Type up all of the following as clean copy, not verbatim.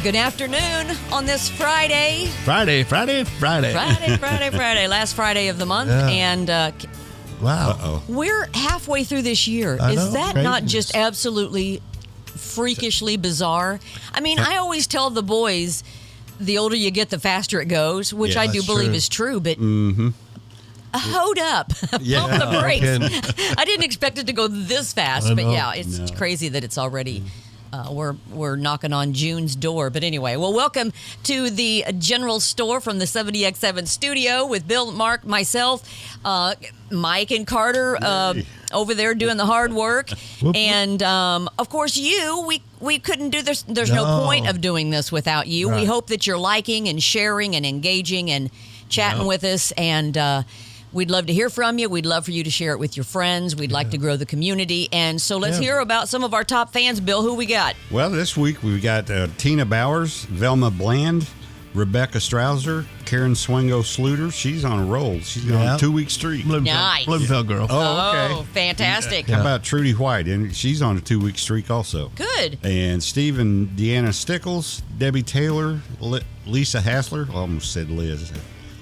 Good afternoon on this Friday. Friday. Last Friday of the month. Yeah. And Wow. we're halfway through this year. I Is know, that not craziness. just absolutely freakishly bizarre? I mean, I always tell the boys, the older you get, the faster it goes, which Yeah, I do that's believe true. is true. But hold up. Pump the brakes. I didn't expect it to go this fast. I But know. yeah, it's crazy that it's already... we're knocking on June's door. But anyway, well, welcome to the General Store from the 70X7 studio with Bill, Mark, myself, Mike and Carter over there doing the hard work. And, of course, we couldn't do this. There's no point of doing this without you. Right. We hope that you're liking and sharing and engaging and chatting with us. And we'd love to hear from you. We'd love for you to share it with your friends. We'd like to grow the community. And so let's hear about some of our top fans. Bill, who we got? Well, this week we've got Tina Bowers, Velma Bland, Rebecca Strouser, Karen Swingo Sluter. She's on a roll. She's on a 2-week streak. Nice. Bloomfield girl. Oh, okay. Oh, fantastic. How about Trudy White? And she's on a 2-week streak also. Good. And Steve and Deanna Stickles, Debbie Taylor, Lisa Hassler. I almost said Liz.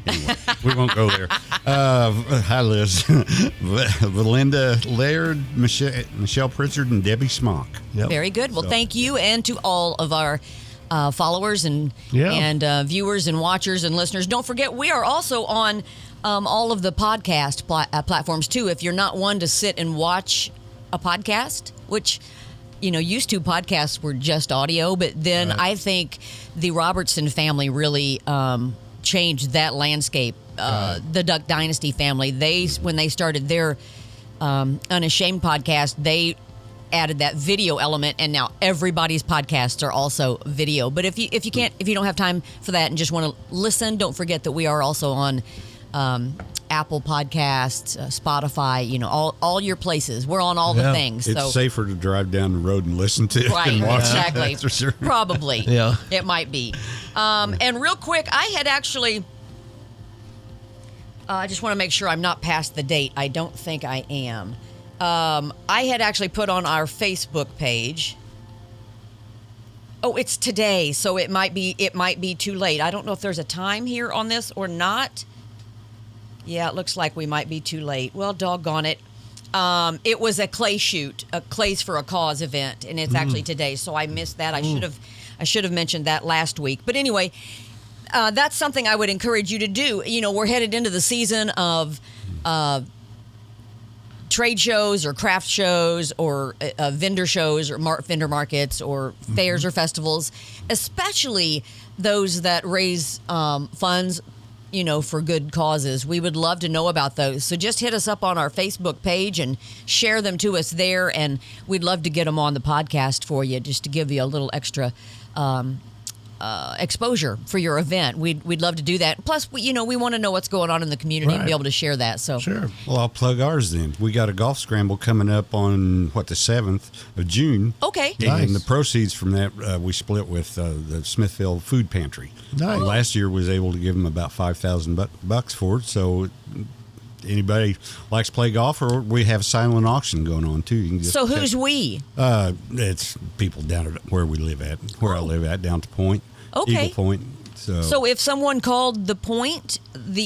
Anyway, we won't go there. Hi, Liz. Valinda Laird, Michelle Pritchard, and Debbie Smock. Yep. Very good. Well, thank you, and to all of our followers and viewers and watchers and listeners. Don't forget, we are also on all of the podcast platforms, too. If you're not one to sit and watch a podcast, which, used to podcasts were just audio, but then I think the Robertson family really changed that landscape. The Duck Dynasty family, when they started their Unashamed podcast, they added that video element, and now everybody's podcasts are also video. But if you don't have time for that and just want to listen, don't forget that we are also on Apple Podcasts, Spotify, all your places. We're on all the things. It's so safer to drive down the road and listen to right, than watch exactly. it. That's for sure. Probably. Yeah. It might be. And real quick, I had actually... I just want to make sure I'm not past the date. I don't think I am. I had actually put on our Facebook page. Oh, it's today, so it might be too late. I don't know if there's a time here on this or not. Yeah, it looks like we might be too late. Well, doggone it. It was a clay shoot, a Clays for a Cause event, and it's actually today, so I missed that. I should have mentioned that last week. But anyway, that's something I would encourage you to do. We're headed into the season of trade shows or craft shows or vendor shows or vendor markets or fairs or festivals, especially those that raise funds, for good causes. We would love to know about those. So just hit us up on our Facebook page and share them to us there, and we'd love to get them on the podcast for you, just to give you a little extra exposure for your event. We'd love to do that. Plus, we want to know what's going on in the community and be able to share that. So Sure. Well, I'll plug ours then. We got a golf scramble coming up on, the 7th of June. Okay. Nice. And the proceeds from that we split with the Smithfield Food Pantry. Nice. Last year was able to give them about $5,000 for it. So anybody likes to play golf, or we have a silent auction going on too. You can just So who's we? It's people down at where we live at, where I live at, down to Point. Okay. Eagle Point. So if someone called the Point, the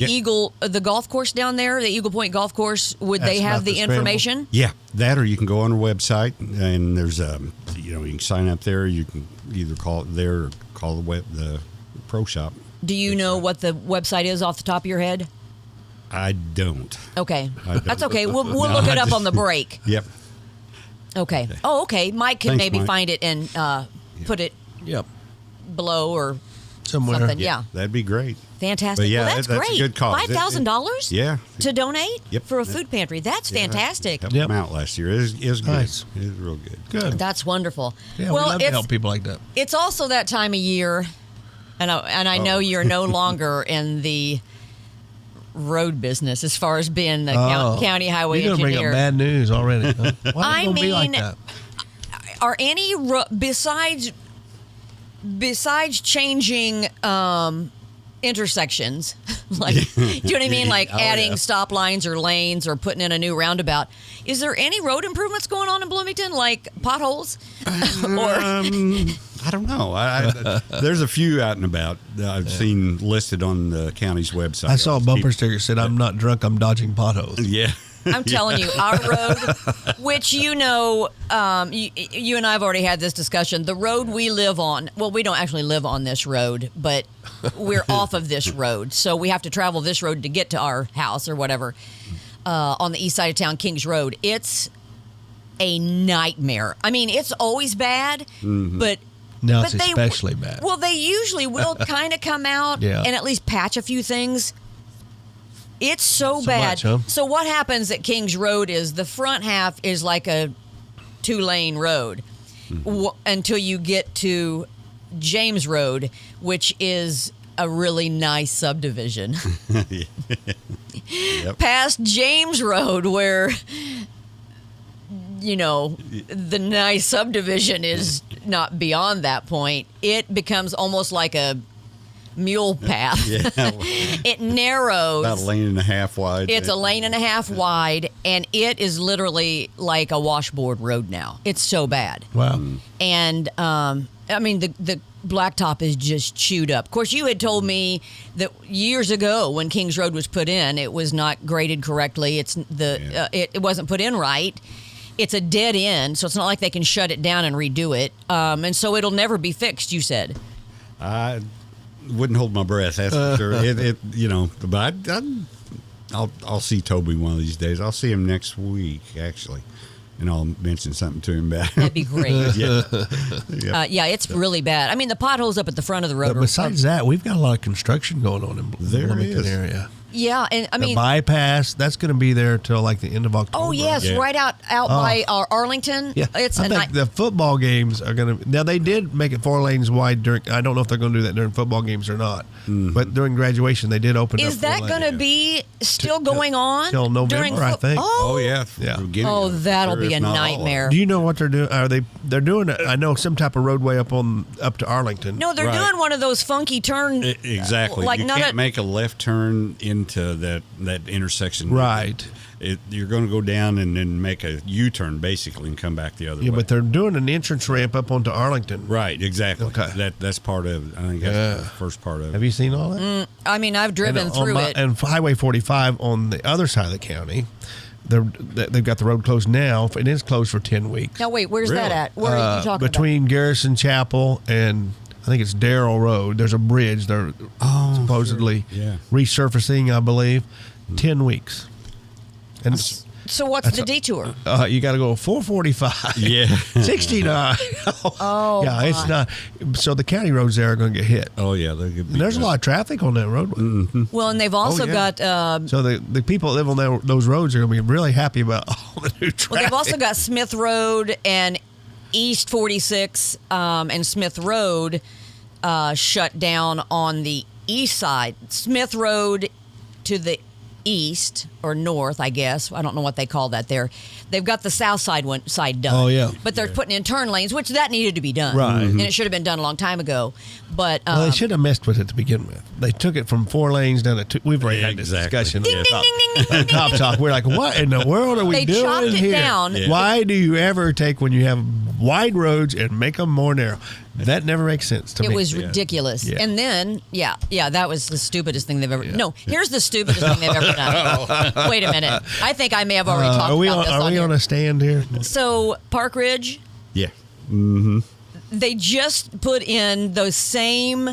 the golf course down there, the Eagle Point golf course, would they have about the the scramble. information? Yeah, that, or you can go on our website, and there's you can sign up there. You can either call it there or call the pro shop. Do you know what the website is off the top of your head? I don't. Okay, I don't. that's okay. We'll No, look it I up just- on the break. Yep. Okay. Oh, okay. Mike can Thanks, maybe Mike. find it and put it Yep. below or Somewhere. something. Yeah. That'd be great. Fantastic. But yeah, well, that's that's a great. good cause. $5,000 Yeah. to donate Yep. for a food pantry. That's fantastic. Helped them out last year. It was good. Nice. It was real good. Good. That's wonderful. Yeah, well, we love to help people like that. It's also that time of year, and I know you're no longer in the road business as far as being the county highway You're gonna engineer. bring up bad news already. Huh? Why is it gonna be like mean, that? Are any besides changing intersections, like, do you know what I mean? Like adding stop lines or lanes or putting in a new roundabout. Is there any road improvements going on in Bloomington, like potholes? Or I don't know. There's a few out and about that I've seen listed on the county's website. I saw a bumper sticker that said, "I'm not drunk, I'm dodging potholes." Yeah. I'm telling you, our road, which you and I have already had this discussion. The road we live on, well, we don't actually live on this road, but we're off of this road. So we have to travel this road to get to our house or whatever on the east side of town, Kings Road. It's a nightmare. I mean, it's always bad, but now it's especially bad. Well, they usually will kind of come out and at least patch a few things. It's so bad. Much, huh? So what happens at Kings Road is the front half is like a 2-lane road until you get to James Road, which is a really nice subdivision. Yep. Past James Road, where the nice subdivision is not beyond that point, it becomes almost like a mule path. Yeah. It narrows. About a lane and a half wide. It's a lane and a half wide, and it is literally like a washboard road now. It's so bad. Wow. And I mean, the blacktop is just chewed up. Of course, you had told me that years ago when Kings Road was put in, it was not graded correctly. It wasn't put in right. It's a dead end, so it's not like they can shut it down and redo it. And so it'll never be fixed, you said. I wouldn't hold my breath, that's for sure. But I'll see Toby one of these days. I'll see him next week, actually, and I'll mention something to him about it. That'd be great. Yeah. It's really bad. I mean, the potholes up at the front of the road. But besides that, we've got a lot of construction going on in the Bloomington area. Yeah, and I mean, the bypass, that's going to be there till like the end of October. Oh yes, right out by Arlington. Yeah, I think the football games are going to. Now they did make it 4 lanes wide during. I don't know if they're going to do that during football games or not. But during graduation, they did open. Is that going to be still going on till November? I think. Oh yeah. Oh, that'll be a nightmare. Do you know what they're doing? They're doing? I know some type of roadway up to Arlington. No, they're doing one of those funky turn. Exactly. Like you can't make a left turn into that intersection. Right. You're going to go down and then make a U-turn basically and come back the other way. Yeah, but they're doing an entrance ramp up onto Arlington. Right, exactly. Okay. That's part of it. I think that's the first part of it. Have you seen all that? I mean, I've driven through it. And Highway 45 on the other side of the county, they've got the road closed now. It is closed for 10 weeks. Now, wait, where's that at? Where are you talking between Garrison Chapel and I think it's Darrell Road. There's a bridge. They're supposedly resurfacing, I believe. 10 weeks. And so what's the detour? You got to go 445. Yeah. 69. Yeah, it's not. So the county roads there are going to get hit. Oh, yeah. There's a lot of traffic on that roadway. Mm-hmm. Well, and they've also got... so the people that live on those roads are going to be really happy about all the new traffic. Well, they've also got Smith Road and East 46 and Smith Road shut down on the east side. Smith Road to the east or north, I guess. I don't know what they call that there. They've got the south side side done. Oh, yeah. But they're putting in turn lanes, which that needed to be done. Right. And it should have been done a long time ago. But well, they should have messed with it to begin with. They took it from 4 lanes down to 2. We've already had this discussion. Ding, ding, ding, ding, ding. Top Talk. We're like, what in the world are we They doing chopped it here? down. Yeah. Why do you ever take when you have wide roads and make them more narrow? That never makes sense to me. It was ridiculous. Yeah. And then, that was the stupidest thing they've ever done. No, here's the stupidest thing they've ever done. Wait a minute. I think I may have already talked about this. Are we on a stand here? So, Park Ridge? Yeah. Mm-hmm. They just put in those same...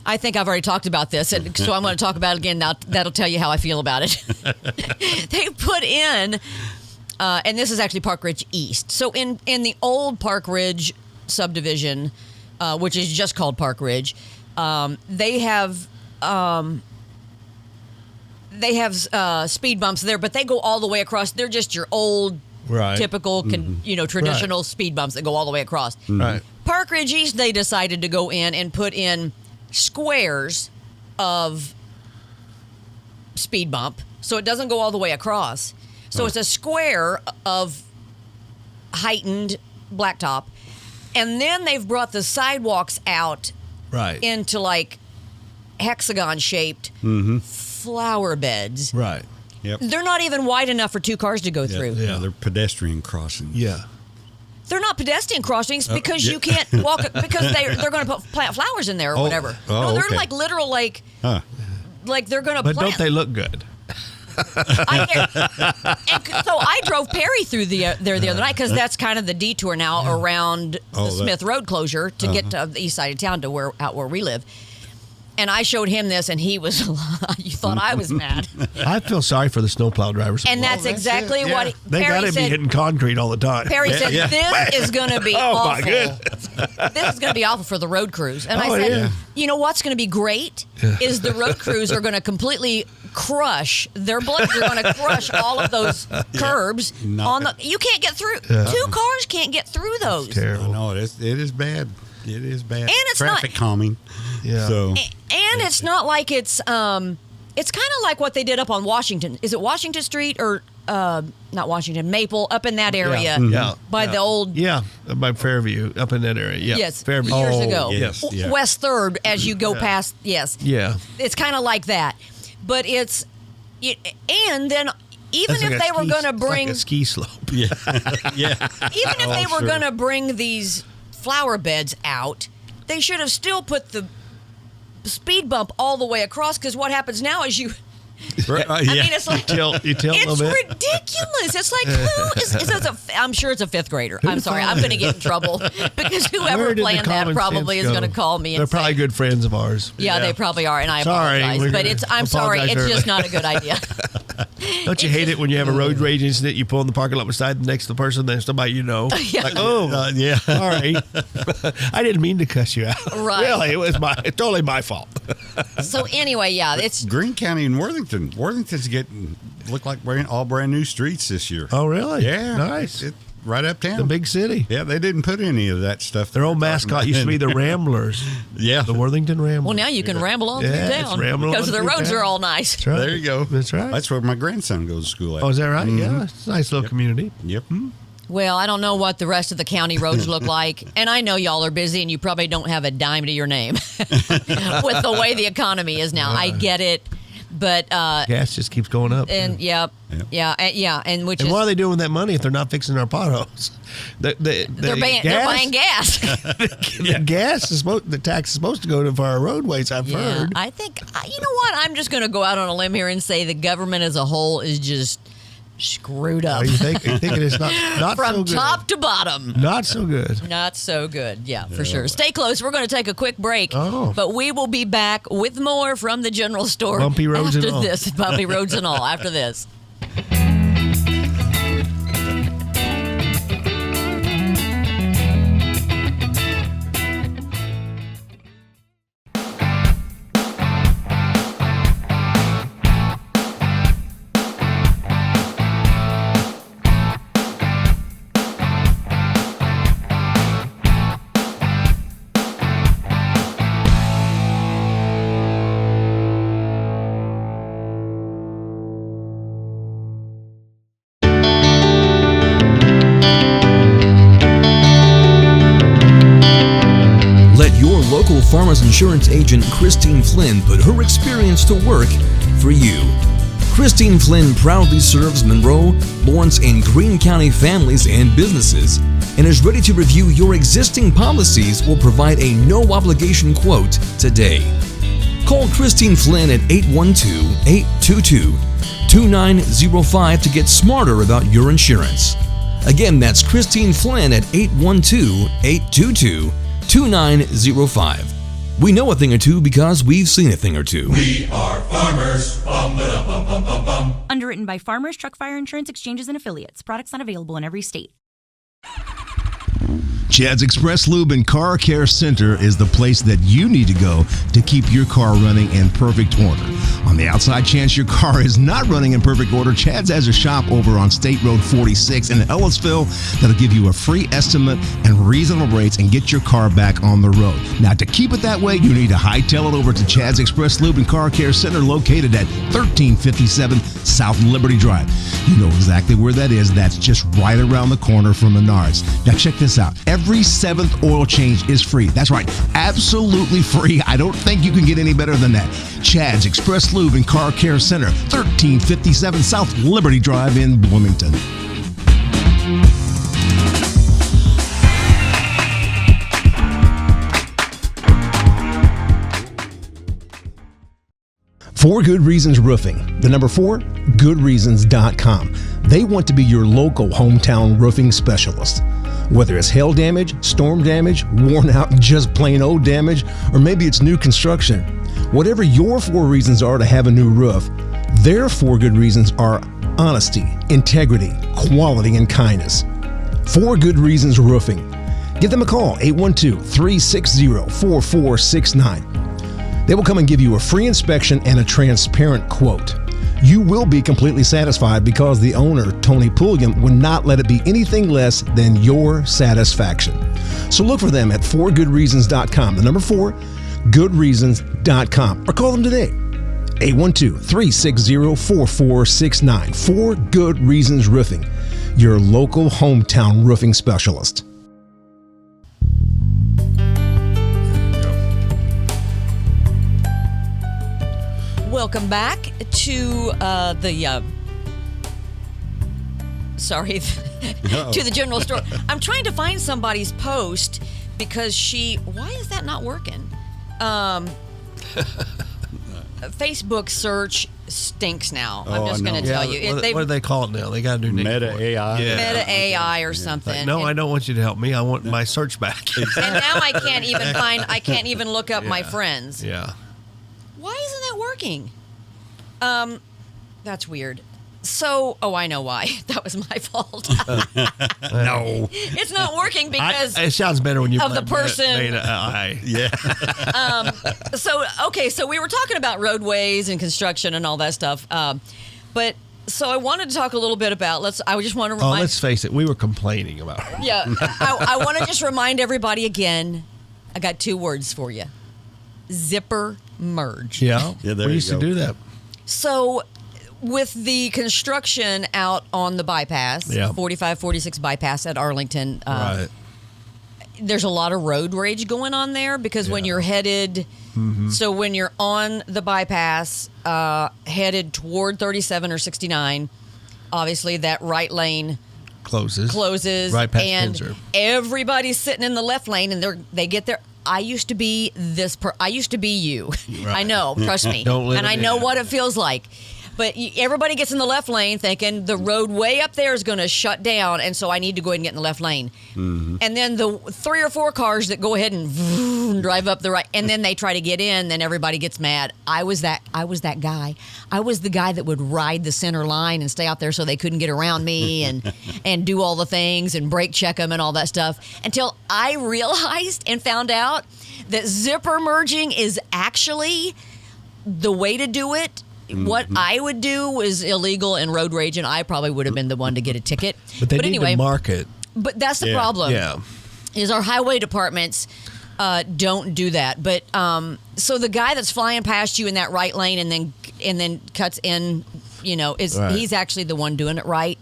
I think I've already talked about this, and so I'm going to talk about it again. Now that'll tell you how I feel about it. They put in, and this is actually Park Ridge East. So in the old Park Ridge subdivision, which is just called Park Ridge, they have speed bumps there, but they go all the way across. They're just your old, typical, traditional speed bumps that go all the way across. Right. Park Ridge East, they decided to go in and put in squares of speed bump, so it doesn't go all the way across. So it's a square of heightened blacktop, and then they've brought the sidewalks out into like hexagon-shaped flower beds. Right. Yep. They're not even wide enough for 2 cars to go through. Yeah, they're pedestrian crossings. Yeah. They're not pedestrian crossings because you can't walk because they're going to plant flowers in there or whatever. No, they're like literal like they're going to plant. But don't they look good? So I drove Perry through there the other night because that's kind of the detour now around the Smith Road closure to get to the east side of town to out where we live. And I showed him this, and he was, you thought I was mad. I feel sorry for the snowplow drivers. And that's exactly what they got to be hitting concrete all the time. Perry said, this is going to be awful. My goodness. This is going to be awful for the road crews. And I said, you know what's going to be great is the road crews are going to completely crush, their blades are going to crush all of those curbs. You can't get through. 2 cars can't get through those. It's terrible. No, it is bad. It is bad. And it's traffic calming. Yeah. So. And it's not like it's kind of like what they did up on Washington. Is it Washington Street or not Washington, Maple, up in that area? By the old... Yeah, by Fairview, up in that area. Yeah. Yes, Fairview. years ago. Yes, West 3rd as you go past, Yeah. It's kind of like that. But and then even if they were going to bring... Like a ski slope. Yeah. Even if they were going to bring these flower beds out, they should have still put the speed bump all the way across, because what happens now is I mean, it's like you tilt a little bit. It's ridiculous. It's like, who is I'm sure it's a 5th grader. I'm sorry, I'm going to get in trouble because whoever planned that probably is going to call me. They're probably good friends of ours. Yeah, they probably are, and I apologize. But I'm sorry, it's just not a good idea. Don't you hate it when you have a road rage incident, you pull in the parking lot beside the next to the person, then somebody you know, like, sorry, I didn't mean to cuss you out. Right. Really, it's totally my fault. So anyway, it's Greene County and Worthington. Worthington's look like all brand new streets this year. Oh, really? Yeah. Nice. Right uptown. The big city. Yeah, they didn't put any of that stuff. Their old mascot used to be the Ramblers. Yeah. The Worthington Ramblers. Well, now you can ramble on through town because the roads are all nice. That's right. There you go. That's right. That's where my grandson goes to school at. Oh, is that right? Mm-hmm. Yeah. It's a nice little community. Yep. Well, I don't know what the rest of the county roads look like, and I know y'all are busy and you probably don't have a dime to your name with the way the economy is now. I get it. But gas just keeps going up. And and why are they doing with that money if they're not fixing our potholes? They're buying gas. The gas is the tax is supposed to go to our roadways. I've heard. I think you know what? I'm just going to go out on a limb here and say the government as a whole is just screwed up. Oh, you think it's not from so good. top to bottom? Not so good. Not so good. Yeah, for sure. Stay close. We're going to take a quick break, but we will be back with more from the general store. Bumpy roads after and all. This. Bumpy roads and all after this. Local Farmers Insurance agent Christine Flynn put her experience to work for you. Christine Flynn proudly serves Monroe, Lawrence, and Greene County families and businesses and is ready to review your existing policies or provide a no-obligation quote today. Call Christine Flynn at 812-822-2905 to get smarter about your insurance. Again, that's Christine Flynn at 812-822-2905. We know a thing or two because we've seen a thing or two. We are farmers. Bum, ba-dum, bum, bum, bum, bum. Underwritten by Farmers Truck Fire Insurance Exchanges and Affiliates. Products not available in every state. Chad's Express Lube and Car Care Center is the place that you need to go to keep your car running in perfect order. On the outside chance your car is not running in perfect order, Chad's has a shop over on State Road 46 in Ellisville that'll give you a free estimate and reasonable rates and get your car back on the road. Now, to keep it that way, you need to hightail it over to Chad's Express Lube and Car Care Center located at 1357 South Liberty Drive. You know exactly where that is. That's just right around the corner from Menards. Now, check this out. Every 7th oil change is free. That's right. Absolutely free. I don't think you can get any better than that. Chad's Express Lube and Car Care Center, 1357 South Liberty Drive in Bloomington. For Good Reasons Roofing, the number 4, goodreasons.com. They want to be your local hometown roofing specialist. Whether it's hail damage, storm damage, worn out, just plain old damage, or maybe it's new construction. Whatever your 4 reasons are to have a new roof, their 4 good reasons are honesty, integrity, quality, and kindness. For Good Reasons Roofing. Give them a call, 812-360-4469. They will come and give you a free inspection and a transparent quote. You will be completely satisfied because the owner, Tony Pulliam, would not let it be anything less than your satisfaction. So look for them at forgoodreasons.com, the number 4, goodreasons.com, or call them today, 812-360-4469. For Good Reasons Roofing, your local hometown roofing specialist. Welcome back to to the general store. I'm trying to find somebody's post because why is that not working? Facebook search stinks now. I'm just going to tell you. What do they call it now? They got a new name. Meta AI. Yeah. Meta AI or something. Like, no, I don't want you to help me. I want my search back. And now I can't even look up my friends. Yeah. Why isn't that working? That's weird. So, I know why. That was my fault. No. It's not working because it sounds better when you of the person. Yeah. So we were talking about roadways and construction and all that stuff. But so I wanted to talk a little bit about. I just want to remind. Let's face it. We were complaining about it. Yeah. I want to just remind everybody again. I got 2 words for you. Zipper merge. Yeah. There we you used go. to do that. So, with the construction out on the bypass, 45, 46 bypass at Arlington, Right. there's a lot of road rage going on there because when you're headed, so when you're on the bypass, headed toward 37 or 69, obviously that right lane closes right past and Spencer. Everybody's sitting in the left lane and they get there. I used to be I used to be you. Right. I know, trust me. Don't let and it I know in. what it feels like. But everybody gets in the left lane thinking the road way up there is going to shut down, and so I need to go ahead and get in the left lane. And then the 3 or 4 cars that go ahead and drive up the right, and then they try to get in, then everybody gets mad. I was that guy. I was the guy that would ride the center line and stay out there so they couldn't get around me and do all the things and brake check them and all that stuff until I realized and found out that zipper merging is actually the way to do it. What I would do was illegal and road rage, and I probably would have been the one to get a ticket. But they need anyway, to mark it. But that's the problem. Yeah. Is our highway departments don't do that. But so the guy that's flying past you in that right lane and then cuts in, he's actually the one doing it right.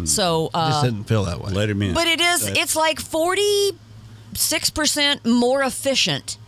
So Just didn't feel that way. Let him in. But it's like 46% more efficient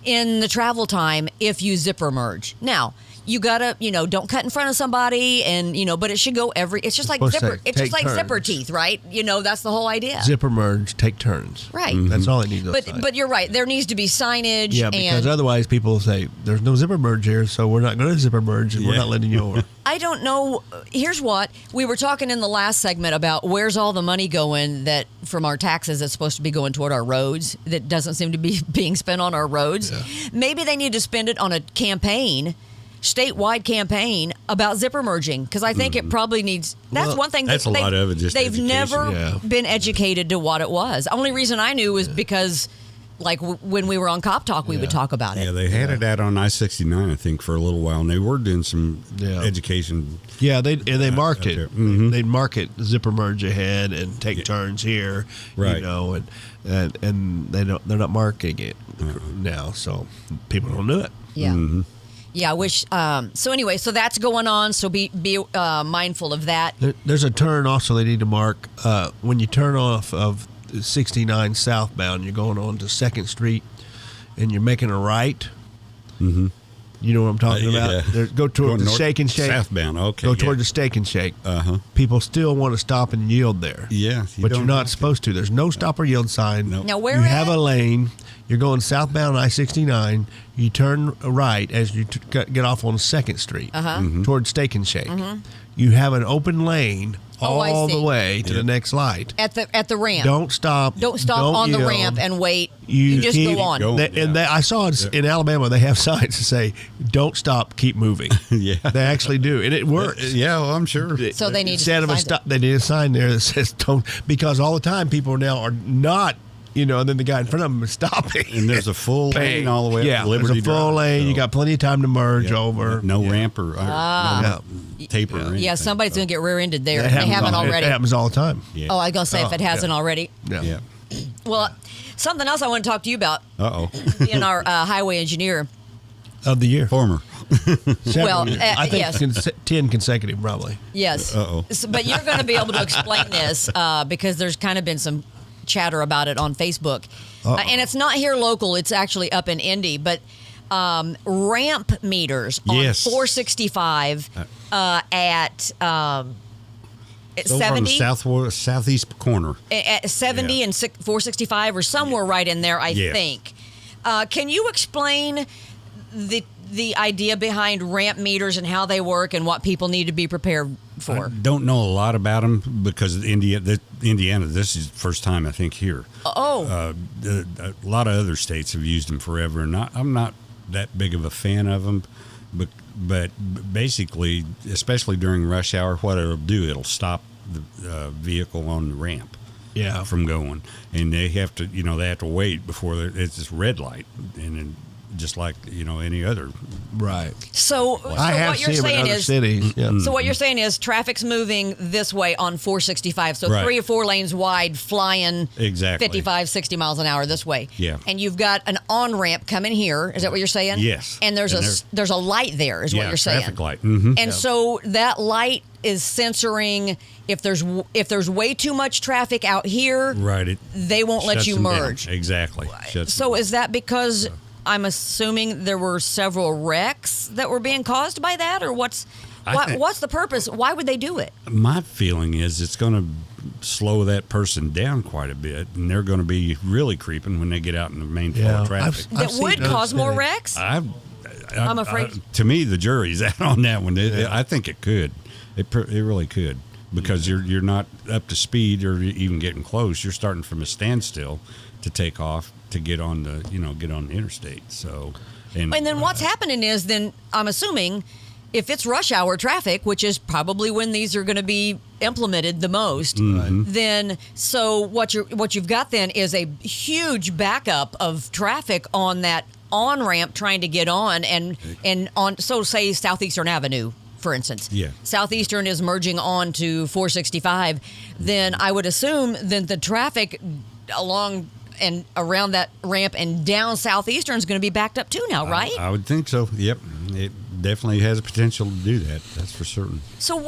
in the travel time if you zipper merge. Now, you gotta, don't cut in front of somebody, and but it should go it's just like zipper. It's just like zipper teeth, right? That's the whole idea. Zipper merge, take turns. Right. That's all they need to say. But you're right. There needs to be signage. Yeah, because otherwise people will say there's no zipper merge here, so we're not going to zipper merge, and we're not letting you over. I don't know. Here's what we were talking in the last segment about: where's all the money going that from our taxes that's supposed to be going toward our roads that doesn't seem to be being spent on our roads. Yeah. Maybe they need to spend it on a statewide campaign about zipper merging, because I think it probably needs. That's one thing. That's a lot of it. Just they've education. never been educated to what it was. Only reason I knew was because, like when we were on Cop Talk, we would talk about it. Yeah, they had it out on I-69, I think, for a little while, and they were doing some education. Yeah, they marked it. They'd mark it zipper merge ahead and take turns here, right? And they're not marking it now, so people don't do it. Yeah. Mm-hmm. Yeah, I wish. So anyway, so that's going on. So be mindful of that. There's a turn also they need to mark when you turn off of 69 southbound. You're going on to 2nd Street, and you're making a right. You know what I'm talking about? Yeah. Go toward the Shake and Shake. Southbound, okay. Go toward the Steak and Shake. People still want to stop and yield there. Yeah. But you're not supposed to. There's no stop or yield sign. Nope. Now, where you at? have a lane. You're going southbound I-69. You turn right as you get off on 2nd Street towards Steak and Shake. You have an open lane all the way to the next light. At the ramp. Don't stop. Don't stop on yield. the ramp and wait. You just keep go on. And I saw it in Alabama. They have signs that say, "Don't stop, keep moving." Yeah, they actually do, and it works. Yeah, well, I'm sure. So they need instead of a stop. They need a sign there that says "Don't," because all the time people now are not. And then the guy in front of them is stopping. And there's a full lane all the way up to Liberty there's a full Drive, lane. so. You got plenty of time to merge over. No ramp or no taper or anything. Yeah, somebody's going to get rear-ended there. It They haven't already. It happens all the time. Yeah. Oh, I was going to say if it hasn't already. Yeah. Well, something else I want to talk to you about. Being our highway engineer. Of the year. Former. Well, I think yes. 10 consecutive, probably. Yes. But you're going to be able to explain this because there's kind of been some chatter about it on Facebook. And it's not here local. It's actually up in Indy. But ramp meters on 465 at 70. On the southeast corner. At 70 and 465 or somewhere right in there, I think. Can you explain the idea behind ramp meters and how they work and what people need to be prepared for? I don't know a lot about them because Indiana, this is the first time I think here. A lot of other states have used them forever, and I'm not that big of a fan of them. But basically, especially during rush hour, what it'll do, it'll stop the vehicle on the ramp. From going, and they have to wait before it's this red light, and then just like any other. Right. So what you're saying is cities. Yeah. So what you're saying is traffic's moving this way on 465. So 3 or 4 lanes wide, flying 55, 60 miles an hour this way. Yeah. And you've got an on ramp coming here. Is that what you're saying? Yes. And there's a light there. Is what you're saying? Traffic light. Mm-hmm. And so that light is censoring if there's way too much traffic out here. Right. They won't let you merge. Down. Exactly. So is that because? I'm assuming there were several wrecks that were being caused by that, or what's the purpose? Why would they do it? My feeling is it's going to slow that person down quite a bit, and they're going to be really creeping when they get out in the main flow of traffic. That would cause more wrecks? I'm afraid. To me, the jury's out on that one. I think it could. It really could, because you're not up to speed or even getting close. You're starting from a standstill to take off to get on the interstate. So, and then what's happening is then I'm assuming if it's rush hour traffic, which is probably when these are going to be implemented the most, then so what you've got then is a huge backup of traffic on that on ramp trying to get on and on. So say Southeastern Avenue, for instance. Yeah. Southeastern is merging on to 465. Then I would assume then the traffic along and around that ramp and down Southeastern is going to be backed up too now, right? I would think so. Yep. It definitely has a potential to do that. That's for certain. So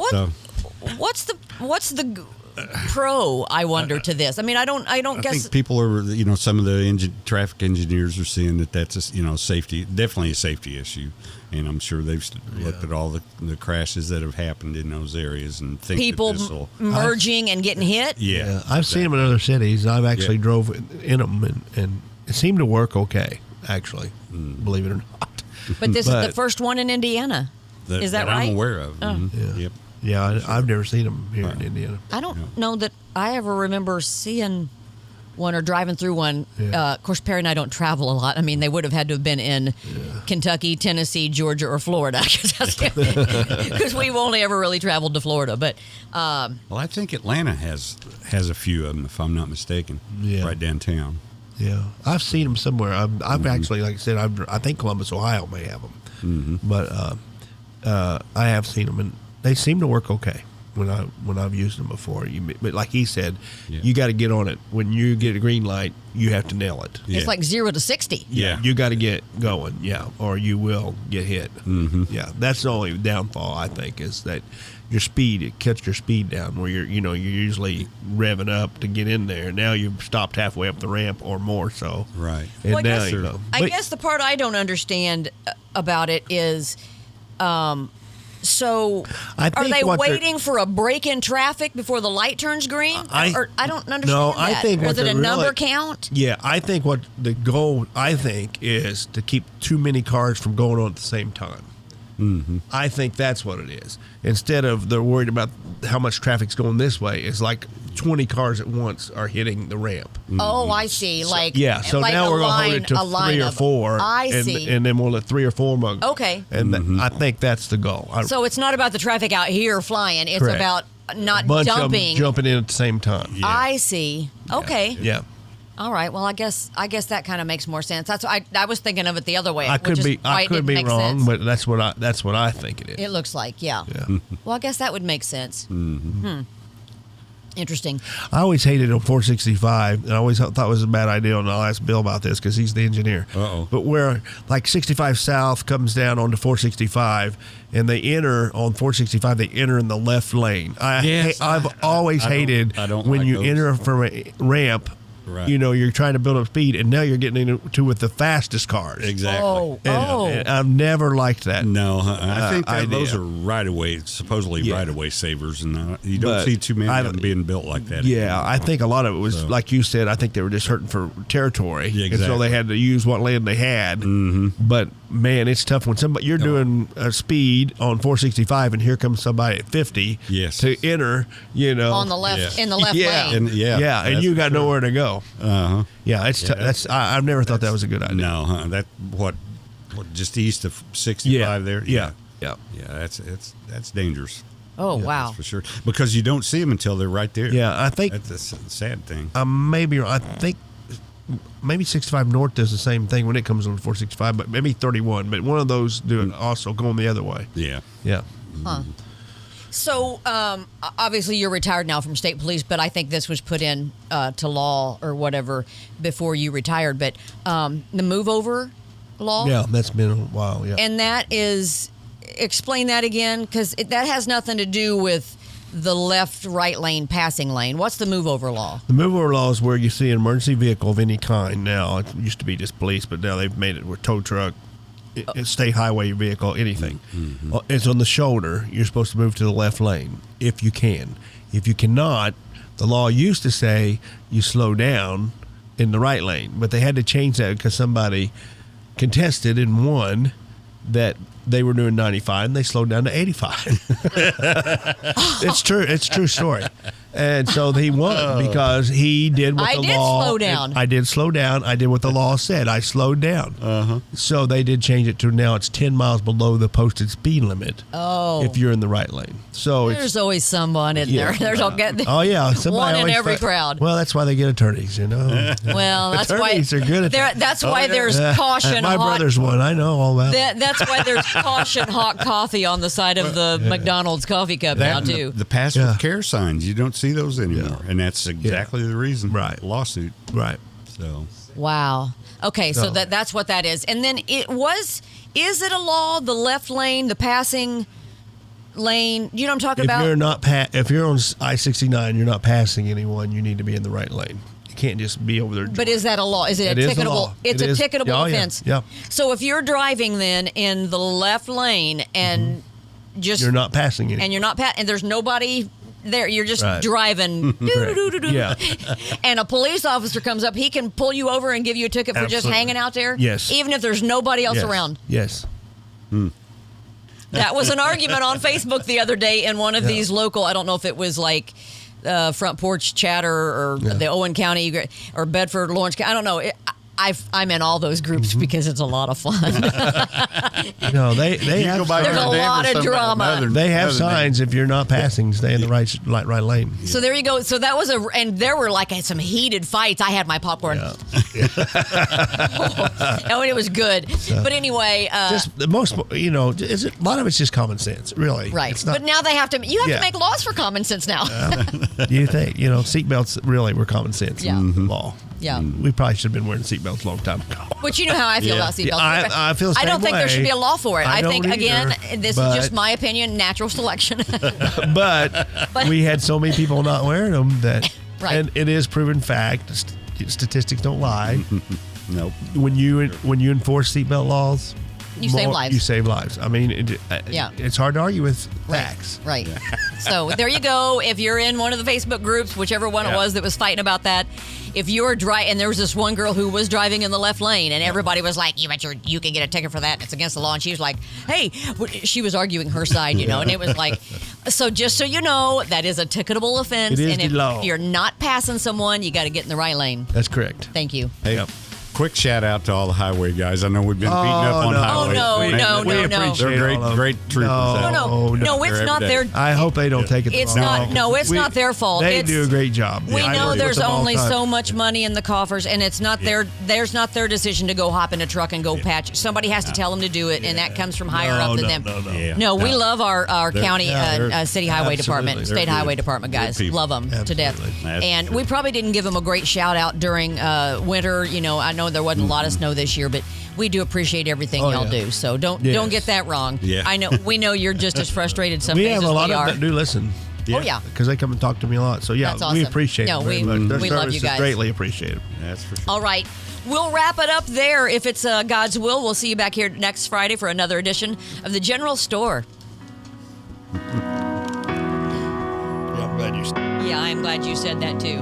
what's the pro, I wonder, to this? I mean, I guess think people are, some of the traffic engineers are seeing that's safety, definitely a safety issue. And I'm sure they've looked at all the crashes that have happened in those areas and think people merging and getting hit. Yeah, I've seen them in other cities. I've actually drove in them, and it seemed to work okay, actually, believe it or not. But this is the first one in Indiana. Is that right? I'm aware of. Oh. Yep. Yeah, I've never seen them here in Indiana. I don't know that I ever remember seeing one or driving through one. Of course, Perry and I don't travel a lot. I mean, they would have had to have been in Kentucky, Tennessee, Georgia, or Florida because we've only ever really traveled to Florida. But well, I think Atlanta has a few of them, if I'm not mistaken, right downtown. Yeah, I've seen them somewhere. I've actually, like I said, I think Columbus, Ohio may have them, but I have seen them, and they seem to work okay. when I've used them before. But like he said, you got to get on it. When you get a green light, you have to nail it. It's like 0 to 60. Yeah. You got to get going, or you will get hit. Mm-hmm. Yeah, that's the only downfall, I think, is that your speed, it cuts your speed down where you're usually revving up to get in there. Now you've stopped halfway up the ramp or more so. Right. And Well, now you go. I guess the part I don't understand about it is, so I are think they what they're- waiting for a break in traffic before the light turns green? Or I don't understand No, that. I think Or what is it a they're number really- count? Yeah, I think what the goal, is to keep too many cars from going on at the same time. Mm-hmm. I think that's what it is. Instead of they're worried about how much traffic's going this way, it's like 20 cars at once are hitting the ramp. Oh, I see. Like So like now a we're going to line- hold it to a line 3 or of- 4. I and, see. And then we'll let 3 or 4 more. Okay. And I think that's the goal. So it's not about the traffic out here flying. It's Correct. about not bunch of 'em dumping. jumping in at the same time. I see. Okay. Yeah. All right. Well, I guess that kind of makes more sense. That's I was thinking of it the other way. I which could is be why it didn't make wrong, sense. but that's what I think it is. It looks like, yeah. Well, I guess that would make sense. Interesting. I always hated on 465, and I always thought it was a bad idea, and I'll ask Bill about this because he's the engineer. Uh-oh. But where, like, 65 South comes down onto 465, and they enter on 465, they enter in the left lane. I've always hated I don't when like you those. enter from a ramp. Right. You're trying to build up speed, and now you're getting into with the fastest cars. Exactly. And I've never liked that. No, I think that idea. those are right-of-way, supposedly Yeah. right-of-way savers, and you don't But see too many of them being built like that. Yeah, anymore. I think a lot of it was, So. like you said, I think they were just hurting for territory. Yeah, And so exactly. they had to use what land they had. Mm-hmm. But, man, it's tough when you're doing a speed on 465 and here comes somebody at 50 Yes. to enter, On the left, Yeah. in the left Yeah. lane. And, yeah, and that's you got for sure. nowhere to go. Uh-huh. Yeah, I've never thought that was a good idea. No, that what just east of 65 there. Yeah. That's dangerous. Oh, wow. That's for sure, because you don't see them until they're right there. Yeah, I think That's a sad thing. I think maybe 65 North does the same thing when it comes on 465, but maybe 31. But one of those do it also going the other way. Yeah. Yeah. So, obviously, you're retired now from state police, but I think this was put in to law or whatever before you retired. But the move over law? Yeah, that's been a while, yeah. And that is, explain that again, because that has nothing to do with the left-right lane passing lane. What's the move over law? The move over law is where you see an emergency vehicle of any kind now. It used to be just police, but now they've made it with tow truck, state highway vehicle, anything. Mm-hmm. It's on the shoulder. You're supposed to move to the left lane if you can. If you cannot, the law used to say you slow down in the right lane, but they had to change that because somebody contested and won that they were doing 95 and they slowed down to 85. It's true. It's a true story. And so he won because he did what I the did law. slow down. I did slow down. I did what the law said. I slowed down. So they did change it to now it's 10 miles below the posted speed limit. Oh. If you're in the right lane. So There's always someone in there. There's oh yeah, somebody one in always every crowd. Well, that's why they get attorneys, you know. Well, that's why Attorneys are good at that. That's why there's caution. My brother's one. I know all about. That's why there's caution hot coffee on the side of the McDonald's coffee cup now and too. The pass with care signs, you don't see those anymore, and that's exactly the reason. Right. Lawsuit. Right. So. Wow. Okay, so No. that's what that is. And then is it a law, the left lane, the passing lane? You know what I'm talking about? If you're on I-69, you're not passing anyone. You need to be in the right lane. You can't just be over there. But is that a law? Is it It a is a ticketable? law. It's It a is. ticketable Oh, yeah. offense. Yeah. So if you're driving then in the left lane and just You're not passing anyone. and you're not and there's nobody there, you're just Right. driving. Doo-doo-doo-doo-doo. Yeah. And a police officer comes up, he can pull you over and give you a ticket for just Absolutely. hanging out there. Yes. Even if there's nobody else Yes. around. Yes. That was an argument on Facebook the other day in one of these local, I don't know if it was like Front Porch Chatter or the Owen County or Bedford, Lawrence County. I don't know. I'm in all those groups because it's a lot of fun. No, they have. There's a lot of drama. They have signs if you're not passing, stay in the right lane. So there you go. So that was and there were like some heated fights. I had my popcorn. Yeah. Oh, and it was good. But anyway, just the most, a lot of it's just common sense, really. Right. It's not, but now you have to make laws for common sense now. You think, seatbelts really were common sense law. Yeah. We probably should have been wearing seatbelts a long time ago. But you know how I feel about seatbelts. I feel the same I don't think there should be a law for it. I think, again, this is just my opinion, natural selection. but we had so many people not wearing them that, and it is proven fact, statistics don't lie. Nope. When you enforce seatbelt laws, you save lives. You save lives. I mean, it's hard to argue with facts. Right. So there you go. If you're in one of the Facebook groups, whichever one it was that was fighting about that, if you're driving, and there was this one girl who was driving in the left lane, and everybody was like, you can get a ticket for that. It's against the law. And she was like, hey, she was arguing her side, and it was like, so just so you know, that is a ticketable offense. It is and the law. If you're not passing someone, you got to get in the right lane. That's correct. Thank you. Hey, quick shout out to all the highway guys. I know we've been beating up on highways. No. They're great troopers. No, it's not their. I hope they don't take it. It's not. No, it's not their fault. They do a great job. We know there's only so much money in the coffers, and it's not there's not their decision to go hop in a truck and go patch. Somebody has to tell them to do it, and that comes from higher up than them. No, we love our county, city highway department, state highway department guys. Love them to death. And we probably didn't give them a great shout out during winter. I know there wasn't a lot of snow this year, but we do appreciate everything y'all do. So don't get that wrong. Yeah. We know you're just as frustrated some days as we are. We have a lot of them that do listen. Yeah. Oh yeah, because they come and talk to me a lot. So that's awesome. We appreciate it. We love you guys. Greatly appreciate it. That's for sure. All right. We'll wrap it up there. If it's God's will, we'll see you back here next Friday for another edition of the General Store. I'm glad you. Yeah, I'm glad you said that too.